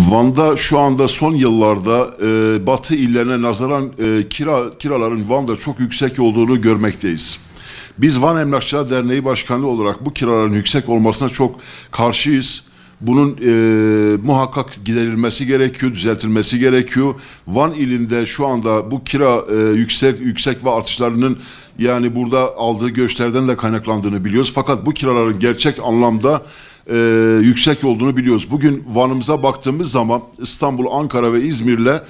Van'da şu anda son yıllarda Batı illerine nazaran kiraların Van'da çok yüksek olduğunu görmekteyiz. Biz Van Emlakçılar Derneği Başkanlığı olarak bu kiraların yüksek olmasına çok karşıyız. Bunun muhakkak giderilmesi gerekiyor, düzeltilmesi gerekiyor. Van ilinde şu anda bu kira yüksek ve artışlarının yani burada aldığı göçlerden de kaynaklandığını biliyoruz. Fakat bu kiraların gerçek anlamda yüksek olduğunu biliyoruz. Bugün Van'ımıza baktığımız zaman İstanbul, Ankara ve İzmir'le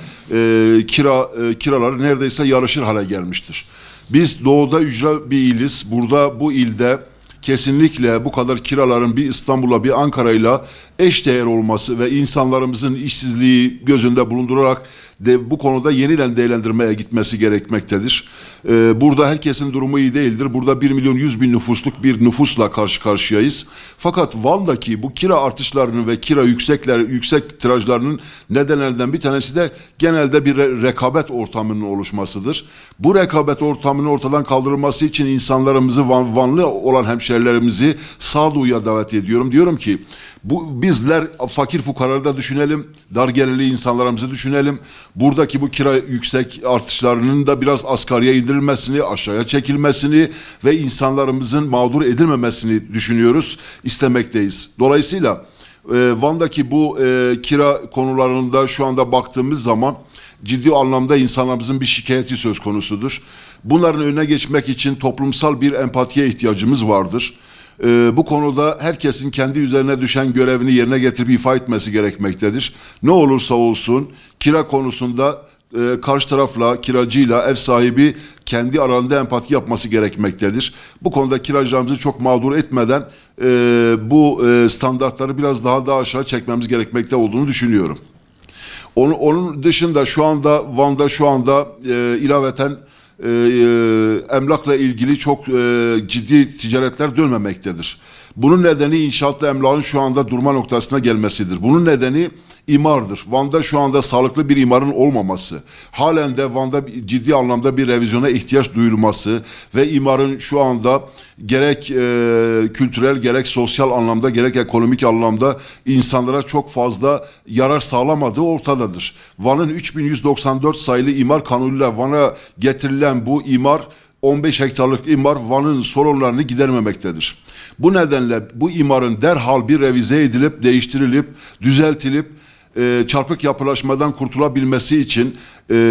kiraları neredeyse yarışır hale gelmiştir. Biz doğuda ücra bir iliz. Burada bu ilde kesinlikle bu kadar kiraların bir İstanbul'la bir Ankara'yla eşdeğer olması ve insanlarımızın işsizliği gözünde bulundurarak bu konuda yeniden değerlendirmeye gitmesi gerekmektedir. Burada herkesin durumu iyi değildir. Burada 1.100.000 nüfusluk bir nüfusla karşı karşıyayız. Fakat Van'daki bu kira artışlarının ve kira yüksek tirajlarının nedenlerinden bir tanesi de genelde bir rekabet ortamının oluşmasıdır. Bu rekabet ortamının ortadan kaldırılması için insanlarımızı, Vanlı olan hemşerilerimizi sağduyuya davet ediyorum. Diyorum ki bizler fakir fukarayı da düşünelim, dar gelirli insanlarımızı düşünelim. Buradaki bu kira yüksek artışlarının da biraz asgariye indirilmesini, aşağıya çekilmesini ve insanlarımızın mağdur edilmemesini düşünüyoruz, istemekteyiz. Dolayısıyla Van'daki bu kira konularında şu anda baktığımız zaman ciddi anlamda insanlarımızın bir şikayeti söz konusudur. Bunların önüne geçmek için toplumsal bir empatiye ihtiyacımız vardır. Bu konuda herkesin kendi üzerine düşen görevini yerine getirip ifa etmesi gerekmektedir. Ne olursa olsun kira konusunda karşı tarafla, kiracıyla ev sahibi kendi aralarında empati yapması gerekmektedir. Bu konuda kiracılarımızı çok mağdur etmeden bu standartları biraz daha aşağı çekmemiz gerekmekte olduğunu düşünüyorum. Onun dışında şu anda Van'da ilaveten emlakla ilgili çok ciddi ticaretler dönmemektedir. Bunun nedeni inşaatla emlakın şu anda durma noktasına gelmesidir. Bunun nedeni imardır. Van'da şu anda sağlıklı bir imarın olmaması, halen de Van'da ciddi anlamda bir revizyona ihtiyaç duyulması ve imarın şu anda gerek kültürel, gerek sosyal anlamda, gerek ekonomik anlamda insanlara çok fazla yarar sağlamadığı ortadadır. Van'ın 3194 sayılı imar kanunuyla Van'a getirilen bu imar 15 hektarlık imar Van'ın sorunlarını gidermemektedir. Bu nedenle bu imarın derhal bir revize edilip, değiştirilip, düzeltilip çarpık yapılaşmadan kurtulabilmesi için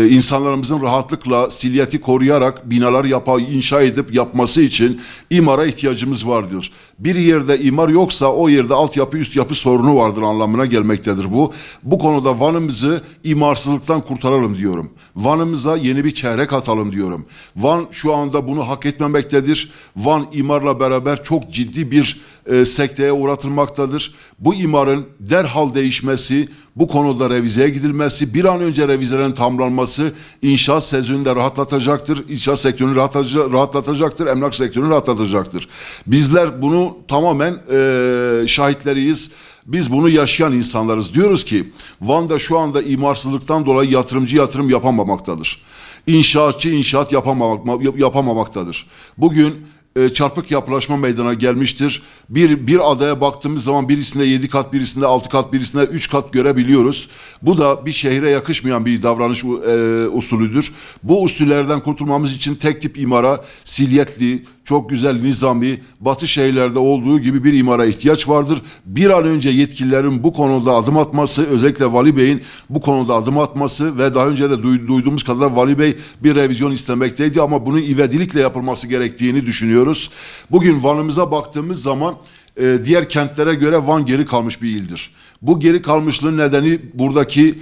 insanlarımızın rahatlıkla silüeti koruyarak binalar inşa edip yapması için imara ihtiyacımız vardır. Bir yerde imar yoksa o yerde altyapı üst yapı sorunu vardır anlamına gelmektedir bu. Bu konuda Van'ımızı imarsızlıktan kurtaralım diyorum. Van'ımıza yeni bir çehrek atalım diyorum. Van şu anda bunu hak etmemektedir. Van imarla beraber çok ciddi bir sekteye uğratılmaktadır. Bu imarın derhal değişmesi, bu konuda revizeye gidilmesi, bir an önce revizelerin tamamlanması inşaat sezonunu da rahatlatacaktır. İnşaat sektörünü rahatlatacaktır, emlak sektörünü rahatlatacaktır. Bizler bunu tamamen şahitleriyiz. Biz bunu yaşayan insanlarız. Diyoruz ki Van'da şu anda imarsızlıktan dolayı yatırımcı yatırım yapamamaktadır. İnşaatçı inşaat yapamamaktadır. Bugün çarpık yapılaşma meydana gelmiştir. Bir adaya baktığımız zaman birisinde 7 kat, birisinde 6 kat, birisinde 3 kat görebiliyoruz. Bu da bir şehre yakışmayan bir davranış usulüdür. Bu usullerden kurtulmamız için tek tip imara, silüetli, çok güzel nizami, batı şehirlerde olduğu gibi bir imara ihtiyaç vardır. Bir an önce yetkililerin bu konuda adım atması, özellikle Vali Bey'in bu konuda adım atması ve daha önce de duyduğumuz kadar Vali Bey bir revizyon istemekteydi ama bunun ivedilikle yapılması gerektiğini düşünüyoruz. Bugün Van'ımıza baktığımız zaman diğer kentlere göre Van geri kalmış bir ildir. Bu geri kalmışlığın nedeni buradaki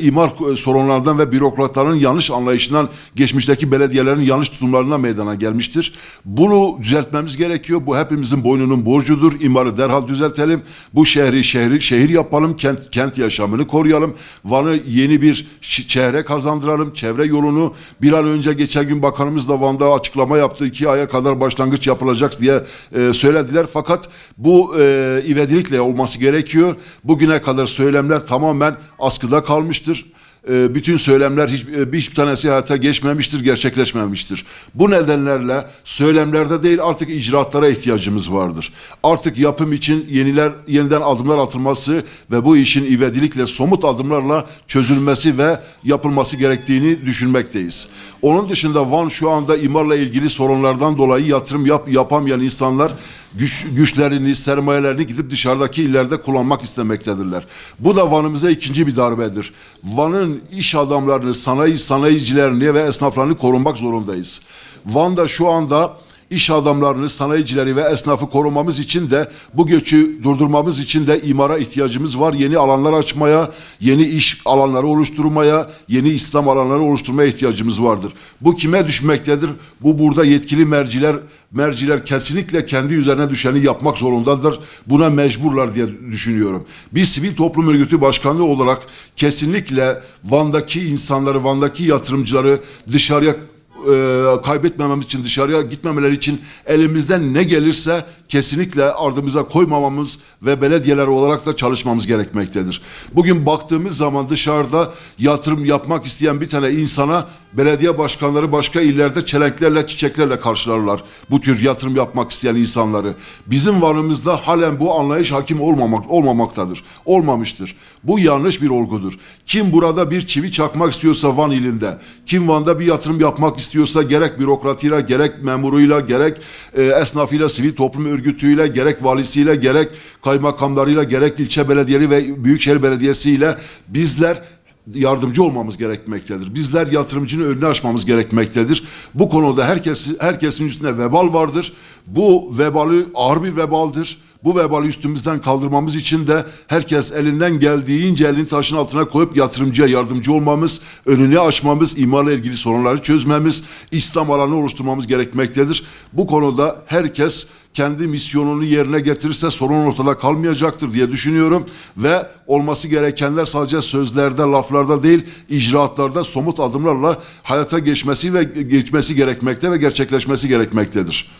imar sorunlarından ve bürokratların yanlış anlayışından, geçmişteki belediyelerin yanlış tutumlarından meydana gelmiştir. Bunu düzeltmemiz gerekiyor. Bu hepimizin boynunun borcudur. İmarı derhal düzeltelim. Bu şehir yapalım. Kent yaşamını koruyalım. Van'ı yeni bir çehre kazandıralım. Çevre yolunu bir an önce geçen gün bakanımız da Van'da açıklama yaptı. 2 aya kadar başlangıç yapılacak diye söylediler. Fakat bu ivedilikle olması gerekiyor. Bugüne kadar söylemler tamamen askıda kalmıştır. bütün söylemler hiçbir tanesi hayata geçmemiştir, gerçekleşmemiştir. Bu nedenlerle söylemlerde değil artık icraatlara ihtiyacımız vardır. Artık yapım için yeniden adımlar atılması ve bu işin ivedilikle somut adımlarla çözülmesi ve yapılması gerektiğini düşünmekteyiz. Onun dışında Van şu anda imarla ilgili sorunlardan dolayı yatırım yapamayan insanlar güçlerini, sermayelerini gidip dışarıdaki illerde kullanmak istemektedirler. Bu da Van'ımıza ikinci bir darbedir. Van'ın iş adamlarını, sanayicilerini ve esnaflarını korumak zorundayız. Van'da şu anda İş adamlarını, sanayicileri ve esnafı korumamız için de bu göçü durdurmamız için de imara ihtiyacımız var. Yeni alanlar açmaya, yeni iş alanları oluşturmaya, yeni İslam alanları oluşturmaya ihtiyacımız vardır. Bu kime düşmektedir? Bu burada yetkili merciler kesinlikle kendi üzerine düşeni yapmak zorundadır. Buna mecburlar diye düşünüyorum. Biz sivil toplum örgütü başkanlığı olarak kesinlikle Van'daki insanları, Van'daki yatırımcıları dışarıya kaybetmememiz için, dışarıya gitmemeleri için elimizden ne gelirse kesinlikle ardımıza koymamamız ve belediyeler olarak da çalışmamız gerekmektedir. Bugün baktığımız zaman dışarıda yatırım yapmak isteyen bir tane insana belediye başkanları başka illerde çelenklerle, çiçeklerle karşılarlar bu tür yatırım yapmak isteyen insanları. Bizim Van'ımızda halen bu anlayış hakim olmamaktadır. Olmamıştır. Bu yanlış bir olgudur. Kim burada bir çivi çakmak istiyorsa Van ilinde, kim Van'da bir yatırım yapmak istiyorsa gerek bürokratıyla, gerek memuruyla, gerek esnafıyla, sivil toplum örgütüyle, gerek valisiyle, gerek kaymakamlarıyla, gerek ilçe belediyeleri ve büyükşehir belediyesiyle bizler yardımcı olmamız gerekmektedir. Bizler yatırımcının önünü açmamız gerekmektedir. Bu konuda herkesin üstünde vebal vardır. Bu vebalı ağır bir vebaldir. Bu vebali üstümüzden kaldırmamız için de herkes elinden geldiğince elini taşın altına koyup yatırımcıya yardımcı olmamız, önünü açmamız, imarla ilgili sorunları çözmemiz, İslam alanı oluşturmamız gerekmektedir. Bu konuda herkes kendi misyonunu yerine getirirse sorun ortada kalmayacaktır diye düşünüyorum ve olması gerekenler sadece sözlerde, laflarda değil, icraatlarda somut adımlarla hayata geçmesi gerekmekte ve gerçekleşmesi gerekmektedir.